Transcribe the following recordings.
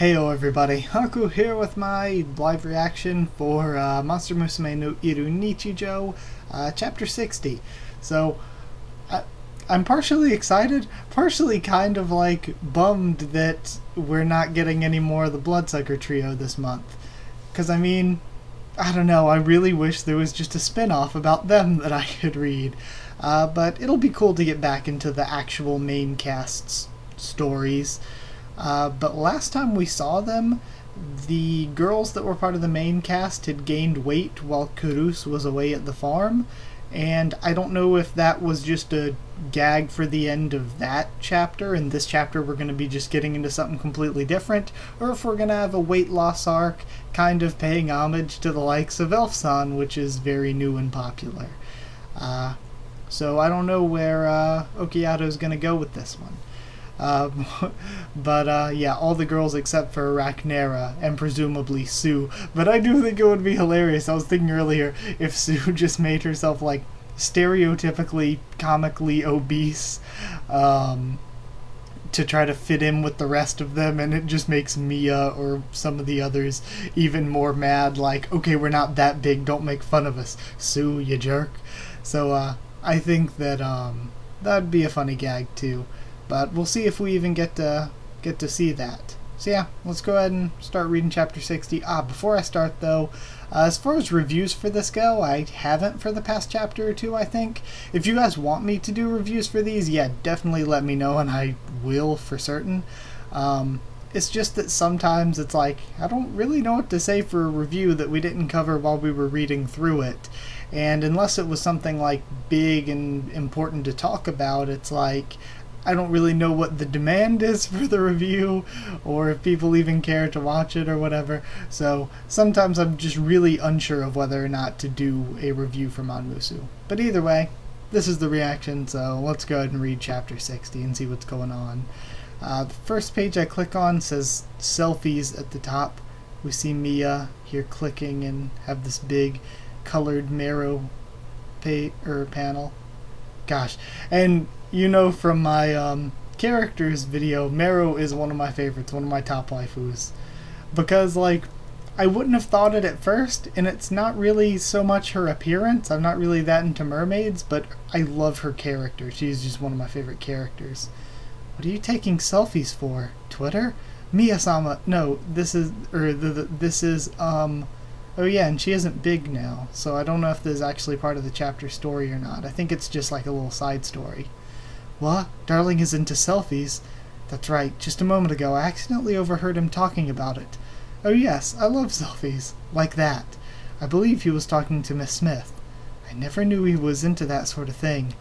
Heyo everybody, Haku here with my live reaction for Monster Musume no Iru Nichijou, Chapter 60. So, I'm partially excited, partially kind of like bummed that we're not getting any more of the Bloodsucker trio this month. Because I mean, I don't know, I really wish there was just a spin-off about them that I could read. But it'll be cool to get back into the actual main cast's stories. But last time we saw them, the girls that were part of the main cast had gained weight while Kurus was away at the farm, and I don't know if that was just a gag for the end of that chapter, and this chapter we're going to be just getting into something completely different, or if we're going to have a weight loss arc kind of paying homage to the likes of Elfson, which is very new and popular. So I don't know where Okiato's going to go with this one. But yeah, all the girls except for Rachnera and presumably Sue. But I do think it would be hilarious. I was thinking earlier if Sue just made herself like stereotypically comically obese to try to fit in with the rest of them, and it just makes Mia or some of the others even more mad, like, okay, we're not that big, don't make fun of us, Sue, you jerk. So I think that that'd be a funny gag too. But we'll see if we even get to see that. So yeah, let's go ahead and start reading Chapter 60. Before I start though, as far as reviews for this go, I haven't for the past chapter or two, I think. If you guys want me to do reviews for these, yeah, definitely let me know and I will for certain. It's just that sometimes it's like, I don't really know what to say for a review that we didn't cover while we were reading through it. And unless it was something like big and important to talk about, it's like, I don't really know what the demand is for the review, or if people even care to watch it or whatever. So sometimes I'm just really unsure of whether or not to do a review for Monmusu. But either way, this is the reaction, so let's go ahead and read Chapter 60 and see what's going on. The first page I click on says selfies at the top. We see Mia here clicking and have this big colored marrow panel. Gosh, and you know from my characters video, Meru is one of my favorites, one of my top waifus. Because, like, I wouldn't have thought it at first, and it's not really so much her appearance. I'm not really that into mermaids, but I love her character. She's just one of my favorite characters. What are you taking selfies for? Twitter? Mia-sama. No, this is, oh yeah, and she isn't big now, so I don't know if this is actually part of the chapter story or not. I think it's just like a little side story. What? Darling is into selfies? That's right, just a moment ago I accidentally overheard him talking about it. Oh yes, I love selfies. Like that. I believe he was talking to Miss Smith. I never knew he was into that sort of thing.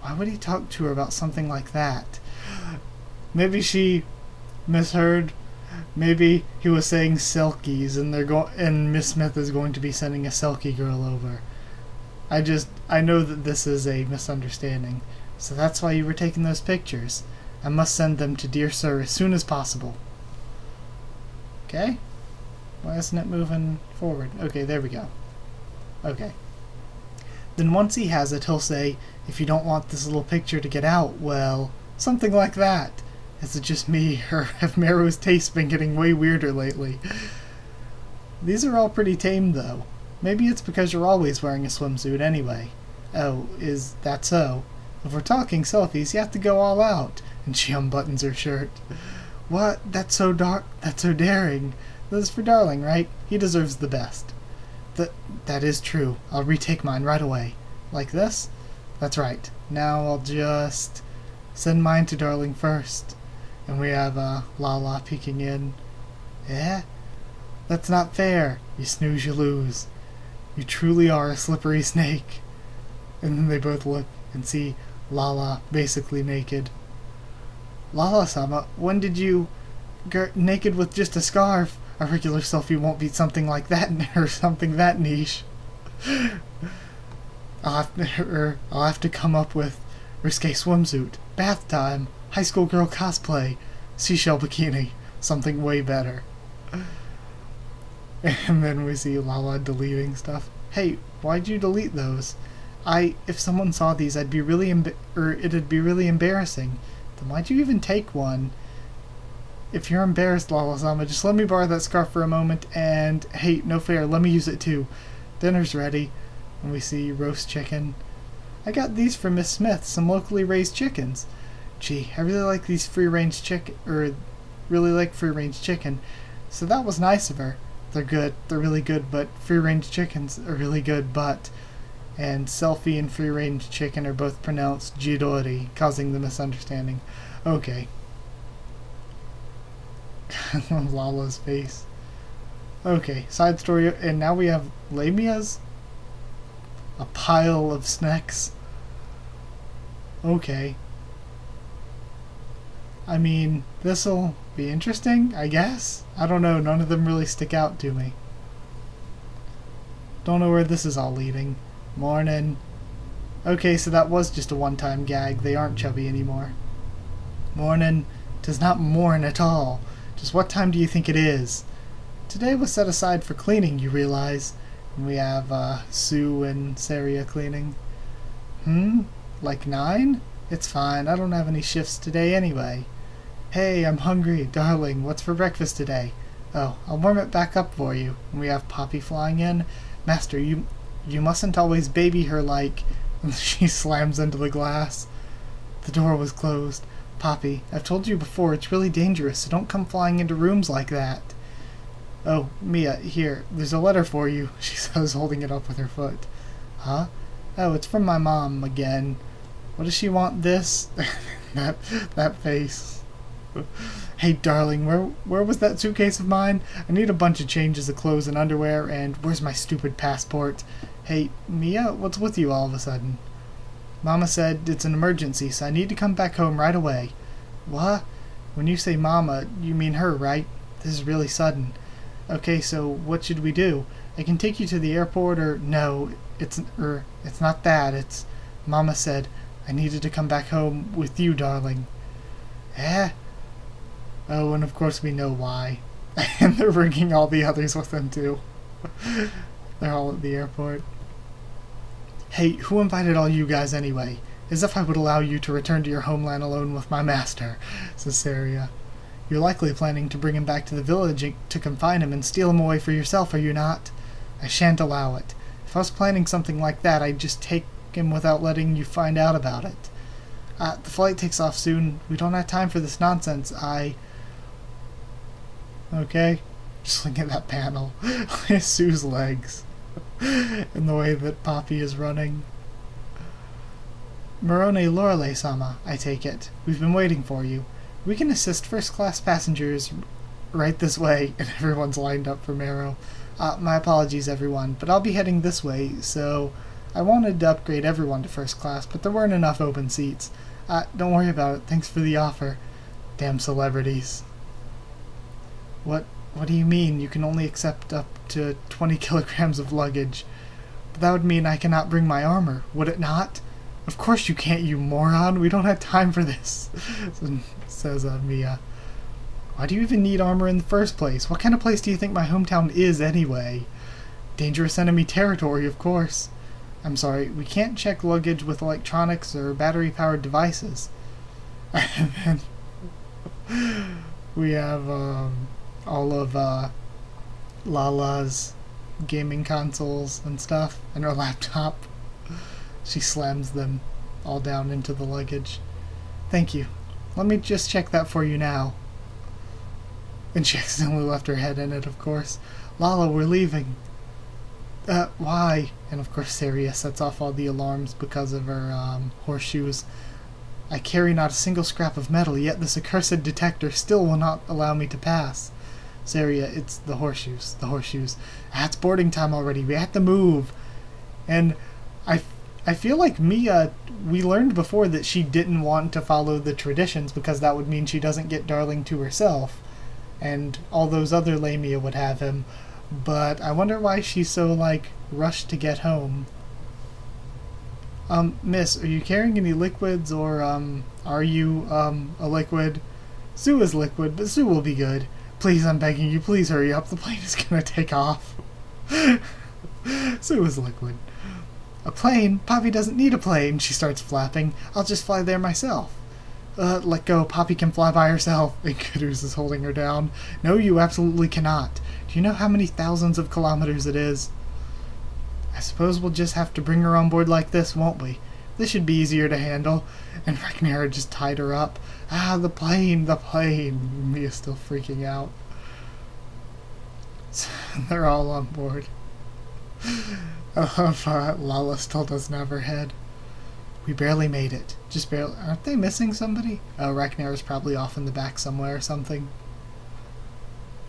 Why would he talk to her about something like that? Maybe she misheard. Maybe he was saying selkies and Miss Smith is going to be sending a selkie girl over. I know that this is a misunderstanding. So that's why you were taking those pictures. I must send them to dear sir as soon as possible. Okay? Why isn't it moving forward? Okay, there we go. Okay. Then once he has it, he'll say, if you don't want this little picture to get out, well, something like that. Is it just me, or have Meru's taste been getting way weirder lately? These are all pretty tame, though. Maybe it's because you're always wearing a swimsuit anyway. Oh, is that so? If we're talking selfies, you have to go all out. And she unbuttons her shirt. What? That's so daring. This is for Darling, right? He deserves the best. That is true. I'll retake mine right away. Like this? That's right. Now I'll just send mine to Darling first. And we have Lala peeking in. Eh? That's not fair. You snooze, you lose. You truly are a slippery snake. And then they both look and see Lala basically naked. Lala-sama, when did you get naked with just a scarf? A regular selfie won't be something like that or something that niche. I'll have to come up with risque swimsuit, bath time, high school girl cosplay, seashell bikini, something way better. And then we see Lala deleting stuff. Hey, why'd you delete those? If someone saw these, it'd be really embarrassing. Then why'd you even take one? If you're embarrassed, Lala-sama, just let me borrow that scarf for a moment, and hey, no fair, let me use it too. Dinner's ready. And we see roast chicken. I got these from Miss Smith, some locally raised chickens. Gee, I really like these free-range chicken, so that was nice of her. They're really good, but free-range chickens are really good, but... And selfie and free-range chicken are both pronounced jidori, causing the misunderstanding. Okay. Lala's face. Okay, side story, and now we have lamias? A pile of snacks? Okay. I mean, this'll be interesting, I guess? I don't know, none of them really stick out to me. Don't know where this is all leading. Morning. Okay, so that was just a one-time gag. They aren't chubby anymore. Morning. 'Tis not morn at all. Just what time do you think it is? Today was set aside for cleaning, you realize. And we have, Sue and Saria cleaning. Like 9? It's fine. I don't have any shifts today anyway. Hey, I'm hungry. Darling, what's for breakfast today? Oh, I'll warm it back up for you. And we have Poppy flying in. Master, you mustn't always baby her like... She slams into the glass. The door was closed. Poppy, I've told you before, it's really dangerous, so don't come flying into rooms like that. Oh, Mia, here, there's a letter for you, she says, holding it up with her foot. Huh? Oh, it's from my mom again. What does she want this? that face. Hey, darling, where was that suitcase of mine? I need a bunch of changes of clothes and underwear, and where's my stupid passport? Hey, Mia, what's with you all of a sudden? Mama said it's an emergency, so I need to come back home right away. What? When you say Mama, you mean her, right? This is really sudden. Okay, so what should we do? I can take you to the airport, or... No, it's not that. It's... Mama said I needed to come back home with you, darling. Eh? Oh, and of course we know why. And they're bringing all the others with them, too. They're all at the airport. Hey, who invited all you guys anyway? As if I would allow you to return to your homeland alone with my master, says Saria. You're likely planning to bring him back to the village to confine him and steal him away for yourself, are you not? I shan't allow it. If I was planning something like that, I'd just take him without letting you find out about it. The flight takes off soon. We don't have time for this nonsense. Okay. Just look at that panel. Sue's legs. And the way that Poppy is running. Morone Lorelei-sama, I take it. We've been waiting for you. We can assist first-class passengers right this way. And everyone's lined up for Mero. My apologies, everyone, but I'll be heading this way, so... I wanted to upgrade everyone to first class, but there weren't enough open seats. Don't worry about it. Thanks for the offer. Damn celebrities. What do you mean? You can only accept up to 20 kilograms of luggage. But that would mean I cannot bring my armor, would it not? Of course you can't, you moron. We don't have time for this, says Mia. Why do you even need armor in the first place? What kind of place do you think my hometown is, anyway? Dangerous enemy territory, of course. I'm sorry, we can't check luggage with electronics or battery-powered devices. And then we have all of Lala's gaming consoles and stuff, and her laptop. She slams them all down into the luggage. Thank you. Let me just check that for you now. And she accidentally left her head in it, of course. Lala, we're leaving. Why? And of course Saria sets off all the alarms because of her horseshoes. I carry not a single scrap of metal, yet this accursed detector still will not allow me to pass. Saria, it's the horseshoes. The horseshoes. It's boarding time already. We have to move. And I feel like Mia, we learned before that she didn't want to follow the traditions because that would mean she doesn't get Darling to herself. And all those other Lamia would have him. But I wonder why she's so, rushed to get home. Miss, are you carrying any liquids, or, are you, a liquid? Sue is liquid, but Sue will be good. Please, I'm begging you, please hurry up. The plane is gonna take off. Sue is liquid. A plane? Poppy doesn't need a plane, she starts flapping. I'll just fly there myself. Let go. Poppy can fly by herself. And Kudus is holding her down. No, you absolutely cannot. Do you know how many thousands of kilometers it is? I suppose we'll just have to bring her on board like this, won't we? This should be easier to handle. And Ragnar just tied her up. Ah, the plane, the plane. Mia's still freaking out. So they're all on board. Lala still doesn't have her head. We barely made it. Just barely. Aren't they missing somebody? Oh, Ragnar is probably off in the back somewhere or something.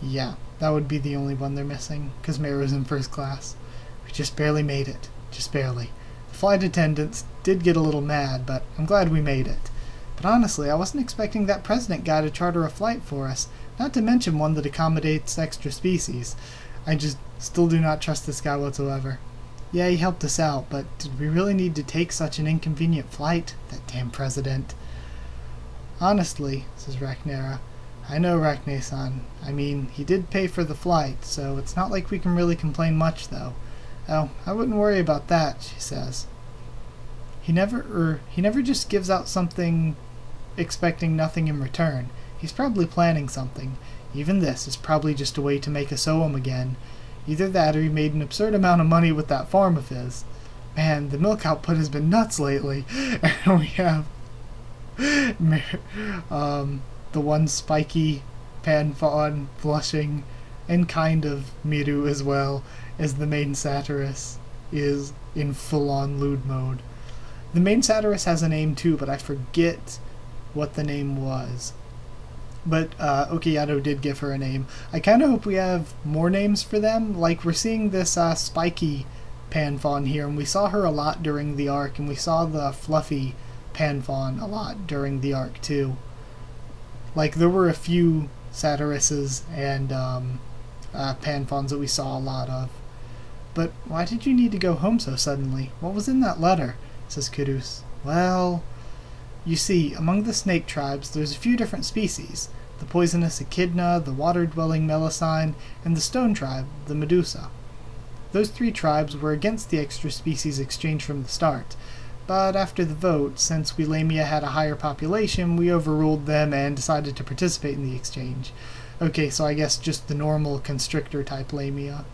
Yeah, that would be the only one they're missing, because Meru's in first class. We just barely made it. Just barely. The flight attendants did get a little mad, but I'm glad we made it. But honestly, I wasn't expecting that president guy to charter a flight for us, not to mention one that accommodates extra species. I just still do not trust this guy whatsoever. Yeah, he helped us out, but did we really need to take such an inconvenient flight? That damn president. Honestly, says Ragnar, I know Ragnar-san. I mean, he did pay for the flight, so it's not like we can really complain much, though. Oh, I wouldn't worry about that, she says. He never just gives out something expecting nothing in return. He's probably planning something. Even this is probably just a way to make us owe him again. Either that or he made an absurd amount of money with that farm of his. Man, the milk output has been nuts lately. And we have the one spiky pan fawn blushing, and kind of Miru as well, as the main satirist is in full-on lewd mode. The main satirist has a name too, but I forget what the name was. But Okiyato did give her a name. I kind of hope we have more names for them. Like, we're seeing this spiky pan fawn here, and we saw her a lot during the arc, and we saw the fluffy pan fawn a lot during the arc too. Like, there were a few satirists and pan fawns that we saw a lot of. But why did you need to go home so suddenly? What was in that letter? Says Kudus. Well, you see, among the snake tribes, there's a few different species. The poisonous echidna, the water-dwelling melusine, and the stone tribe, the medusa. Those three tribes were against the extra species exchange from the start. But after the vote, since we Lamia had a higher population, we overruled them and decided to participate in the exchange. Okay, so I guess just the normal constrictor-type Lamia.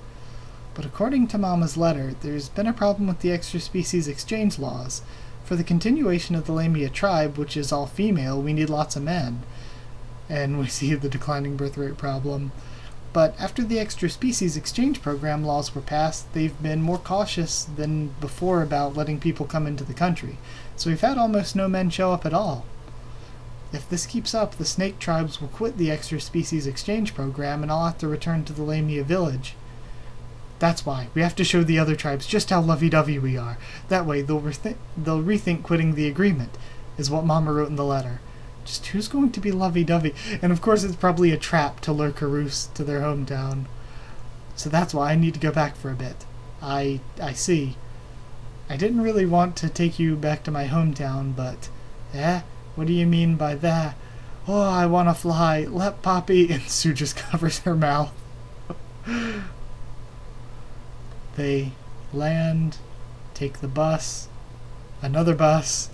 But according to Mama's letter, there's been a problem with the extra species exchange laws. For the continuation of the Lamia tribe, which is all female, we need lots of men. And we see the declining birth rate problem. But after the extra species exchange program laws were passed, they've been more cautious than before about letting people come into the country. So we've had almost no men show up at all. If this keeps up, the snake tribes will quit the extra species exchange program and I'll have to return to the Lamia village. That's why. We have to show the other tribes just how lovey-dovey we are. That way they'll rethink quitting the agreement, is what Mama wrote in the letter. Just who's going to be lovey-dovey? And of course it's probably a trap to lure Karus to their hometown. So that's why I need to go back for a bit. I see. I didn't really want to take you back to my hometown, but... What do you mean by that? Oh, I want to fly. Let Poppy... And Sue just covers her mouth. They land, take the bus, another bus.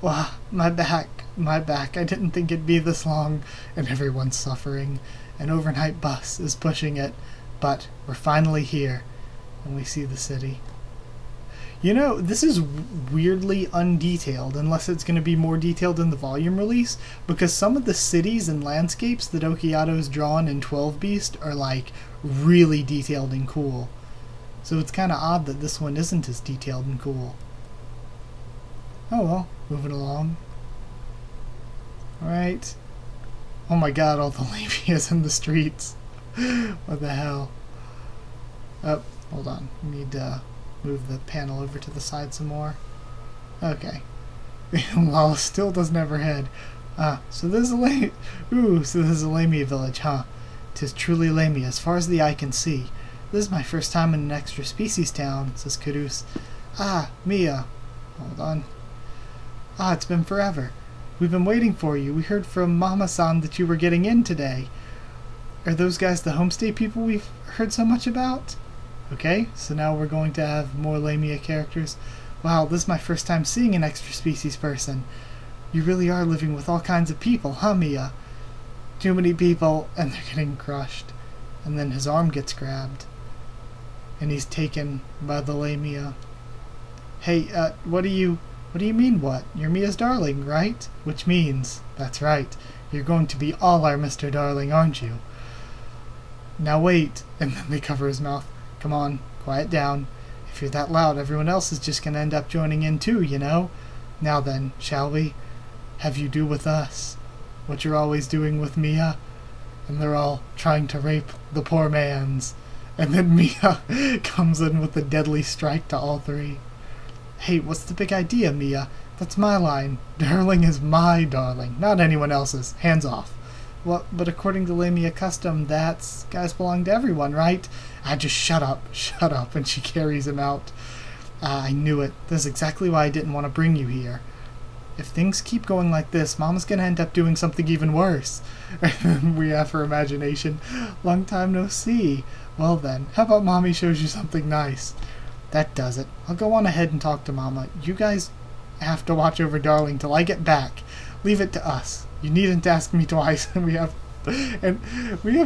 Wow, my back, I didn't think it'd be this long, and everyone's suffering. An overnight bus is pushing it, but we're finally here, and we see the city. You know, this is weirdly undetailed, unless it's going to be more detailed in the volume release, because some of the cities and landscapes that Okiyato's drawn in 12 Beast are, like, really detailed and cool. So it's kind of odd that this one isn't as detailed and cool. Oh well, moving along. Alright. Oh my god, all the Lamias in the streets. What the hell? Oh, hold on. We need to move the panel over to the side some more. Okay. Lala still doesn't have her head. So this is a Lamia village, huh? 'Tis truly Lamia, as far as the eye can see. This is my first time in an extra species town, says Kudus. Mia. Hold on. It's been forever. We've been waiting for you. We heard from Mama-san that you were getting in today. Are those guys the homestay people we've heard so much about? Okay, so now we're going to have more Lamia characters. Wow, this is my first time seeing an extra species person. You really are living with all kinds of people, huh, Mia? Too many people, and they're getting crushed. And then his arm gets grabbed. And he's taken by the Lamia. Hey, what do you mean what? You're Mia's darling, right? Which means, that's right, you're going to be all our Mr. Darling, aren't you? Now wait. And then they cover his mouth. Come on, quiet down. If you're that loud, everyone else is just going to end up joining in too, you know? Now then, shall we? Have you do with us what you're always doing with Mia? And they're all trying to rape the poor man's. And then Mia comes in with a deadly strike to all three. Hey, what's the big idea, Mia? That's my line. Darling is my darling, not anyone else's. Hands off. Well, but according to Lamia custom, guys belong to everyone, right? Just shut up. And she carries him out. I knew it. This is exactly why I didn't want to bring you here. If things keep going like this, Mama's gonna end up doing something even worse. And we have her imagination. Long time no see. Well then, how about Mommy shows you something nice? That does it. I'll go on ahead and talk to Mama. You guys have to watch over Darling till I get back. Leave it to us. You needn't ask me twice. And we have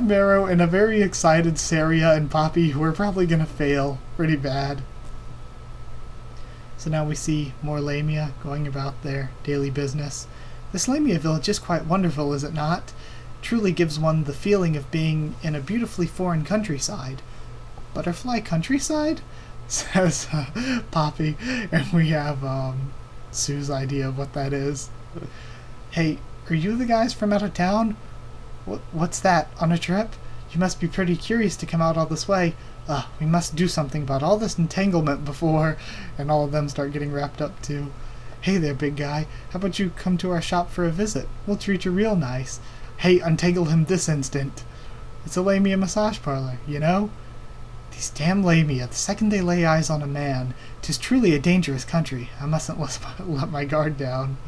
Marrow and a very excited Saria and Poppy who are probably gonna fail pretty bad. So now we see more Lamia going about their daily business. This Lamia village is quite wonderful, is it not? Truly gives one the feeling of being in a beautifully foreign countryside. Butterfly countryside? Says Poppy, and we have Sue's idea of what that is. Hey, are you the guys from out of town? What's that, on a trip? You must be pretty curious to come out all this way. We must do something about all this entanglement before... And all of them start getting wrapped up too. Hey there, big guy. How about you come to our shop for a visit? We'll treat you real nice. Hey, untangle him this instant. It's a Lamia massage parlor, you know? These damn Lamia, the second they lay eyes on a man, 'tis truly a dangerous country. I mustn't let my guard down.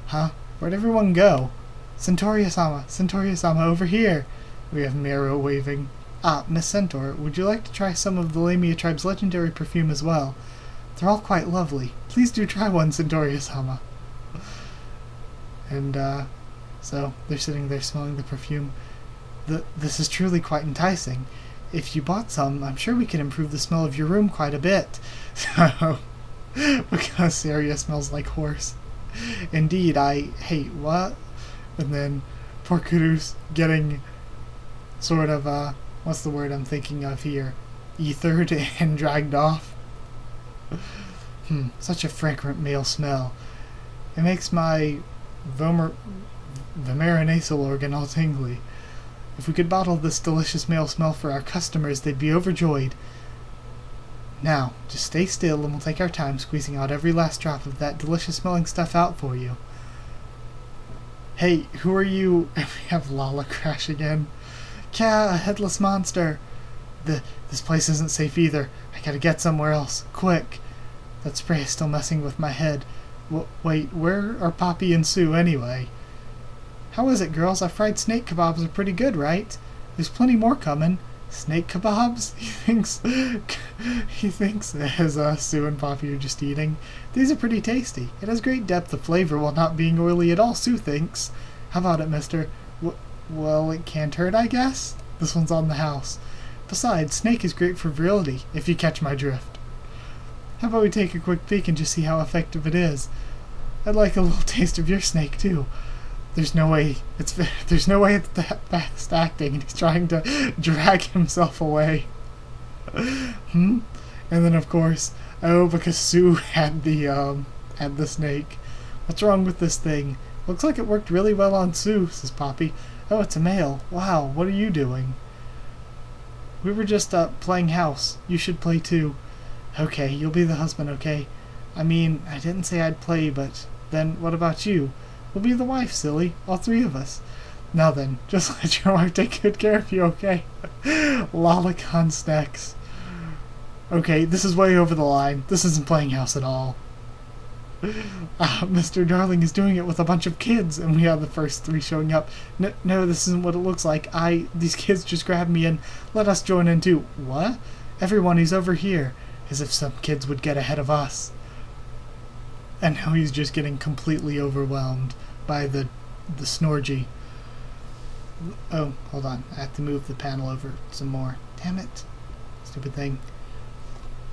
Huh? Where'd everyone go? Centauria-sama, over here. We have Marrow waving. Miss Centaur, would you like to try some of the Lamia tribe's legendary perfume as well? They're all quite lovely. Please do try one, Centauria-sama. And, so they're sitting there smelling the perfume. This is truly quite enticing. If you bought some, I'm sure we could improve the smell of your room quite a bit. So, because Saria smells like horse. Indeed, hey, what? And then poor Kuru's getting sort of, what's the word I'm thinking of here? Ethered and dragged off. Such a fragrant male smell. It makes my vomeronasal organ all tingly. If we could bottle this delicious male smell for our customers, they'd be overjoyed. Now, just stay still and we'll take our time squeezing out every last drop of that delicious smelling stuff out for you. Hey, who are you? And we have Lala crash again. Kya, a headless monster. This place isn't safe either. I gotta get somewhere else. Quick. That spray is still messing with my head. Wait, where are Poppy and Sue anyway? How is it, girls? Our fried snake kebabs are pretty good, right? There's plenty more coming. Snake kebabs? He thinks as Sue and Poppy are just eating. These are pretty tasty. It has great depth of flavor while not being oily at all, Sue thinks. How about it, mister? Well, it can't hurt, I guess? This one's on the house. Besides, snake is great for virility, if you catch my drift. How about we take a quick peek and just see how effective it is? I'd like a little taste of your snake, too. There's no way it's that fast acting, and he's trying to drag himself away. And then, of course, because Sue had the snake. What's wrong with this thing? Looks like it worked really well on Sue, says Poppy. Oh, it's a male. Wow, what are you doing? We were just playing house. You should play too. Okay, you'll be the husband, okay? I mean, I didn't say I'd play, but then what about you? We'll be the wife, silly. All three of us. Now then, just let your wife take good care of you, okay? Lolicon snacks. Okay, this is way over the line. This isn't playing house at all. Mr. Darling is doing it with a bunch of kids, and we have the first three showing up. No, this isn't what it looks like. These kids just grabbed me and let us join in too. What? Everyone, he's over here. As if some kids would get ahead of us. And now he's just getting completely overwhelmed by the Snorgy. Oh, hold on. I have to move the panel over some more. Damn it. Stupid thing.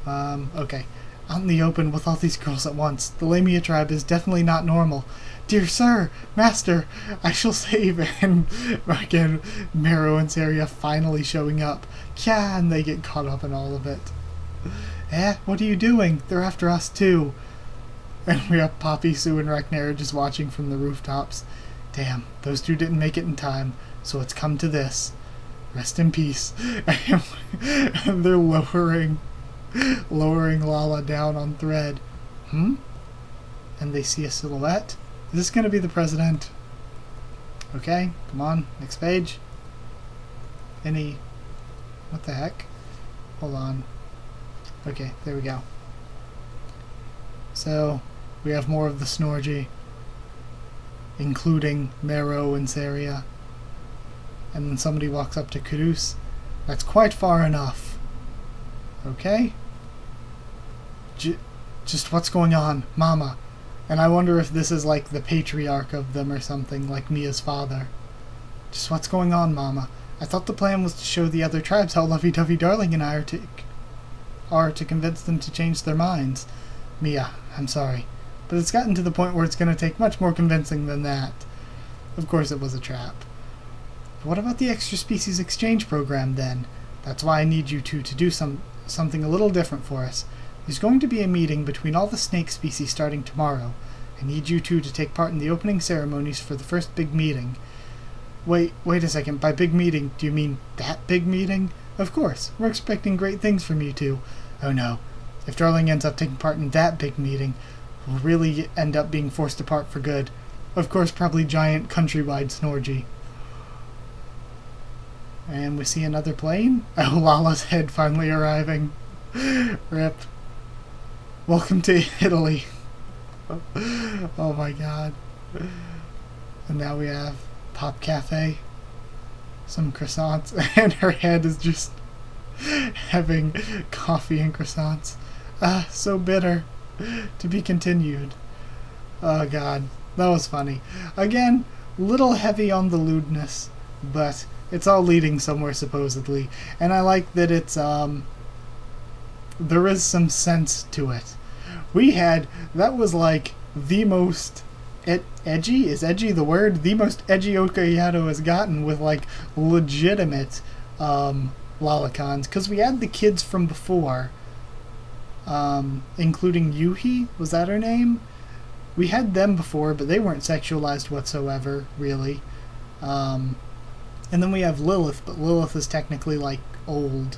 Okay. Out in the open with all these girls at once. The Lamia tribe is definitely not normal. Dear sir, master, I shall save. And again, Mero and Saria finally showing up. Yeah, and they get caught up in all of it. What are you doing? They're after us too. And we have Poppy, Sue, and Ragnar just watching from the rooftops. Damn, those two didn't make it in time, so it's come to this. Rest in peace. And they're lowering Lala down on thread. And they see a silhouette. Is this going to be the president? Okay, come on, next page. What the heck? Hold on. Okay, there we go. So, we have more of the Snorgy, including Mero and Saria. And then somebody walks up to Kurus. That's quite far enough. Okay? Just what's going on, Mama? And I wonder if this is like the patriarch of them or something, like Mia's father. Just what's going on, Mama? I thought the plan was to show the other tribes how lovey-dovey Darling and I are to convince them to change their minds. Mia, I'm sorry, but it's gotten to the point where it's going to take much more convincing than that. Of course it was a trap. But what about the extra species exchange program then? That's why I need you two to do something a little different for us. There's going to be a meeting between all the snake species starting tomorrow. I need you two to take part in the opening ceremonies for the first big meeting. Wait a second. By big meeting, do you mean that big meeting? Of course. We're expecting great things from you two. Oh no. If Darling ends up taking part in that big meeting, we'll really end up being forced apart for good. Of course, probably giant countrywide Snorgy. And we see another plane. Oh, Lala's head finally arriving. Rip. Welcome to Italy. Oh my god. And now we have Pop Cafe. Some croissants. And her head is just having coffee and croissants. So bitter. To be continued. Oh god. That was funny. Again, little heavy on the lewdness, but it's all leading somewhere supposedly. And I like that it's, there is some sense to it. That was like the most edgy? Is edgy the word? The most edgy Okayado has gotten with like legitimate Lalacons. Because we had the kids from before, including Yuhi, was that her name? We had them before, but they weren't sexualized whatsoever, really. And then we have Lilith, but Lilith is technically like old.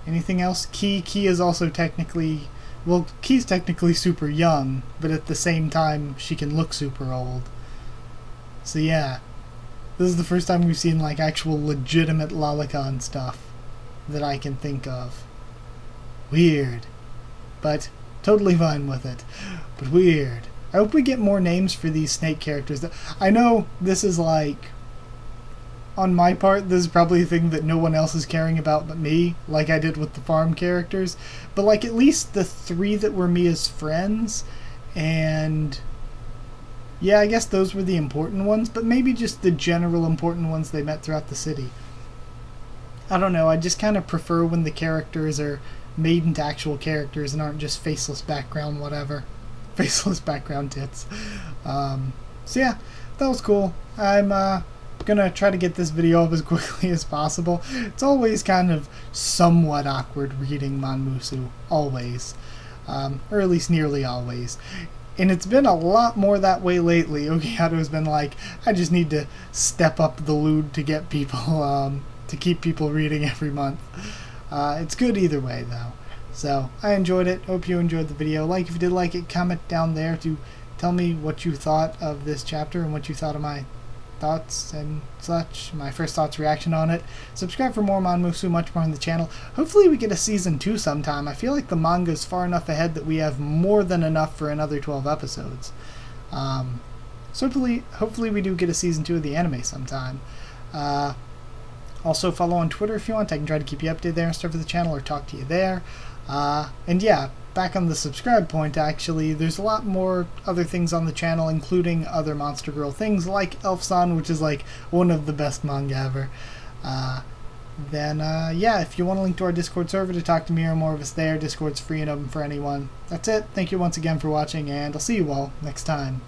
Anything else? Key is also technically... Well, Key's technically super young, but at the same time, she can look super old. So yeah, this is the first time we've seen like actual legitimate Lalacon stuff that I can think of. Weird. But totally fine with it. But weird. I hope we get more names for these snake characters. I know this is like... On my part, this is probably a thing that no one else is caring about but me, like I did with the farm characters. But like at least the 3 that were Mia's friends, and yeah, I guess those were the important ones, but maybe just the general important ones they met throughout the city. I don't know, I just kind of prefer when the characters are made into actual characters and aren't just faceless background whatever. Faceless background tits. So yeah, that was cool. I'm gonna try to get this video up as quickly as possible. It's always kind of somewhat awkward reading Monmusu, always, or at least nearly always, and it's been a lot more that way lately. Okayado's been like, I just need to step up the lewd to get people to keep people reading every month. It's good either way though. So I enjoyed it. Hope you enjoyed the video. Like if you did like it, comment down there to tell me what you thought of this chapter and what you thought of my thoughts and such, my first thoughts, reaction on it. Subscribe for more Monmusu, much more on the channel. Hopefully we get a season 2 sometime. I feel like the manga is far enough ahead that we have more than enough for another 12 episodes. So hopefully we do get a season 2 of the anime sometime. Also follow on Twitter if you want. I can try to keep you updated there and stuff for the channel or talk to you there. And yeah, back on the subscribe point, actually, there's a lot more other things on the channel, including other Monster Girl things like Elfson, which is like one of the best manga ever. Yeah, if you want a link to our Discord server to talk to me or more of us there, Discord's free and open for anyone. That's it. Thank you once again for watching, and I'll see you all next time.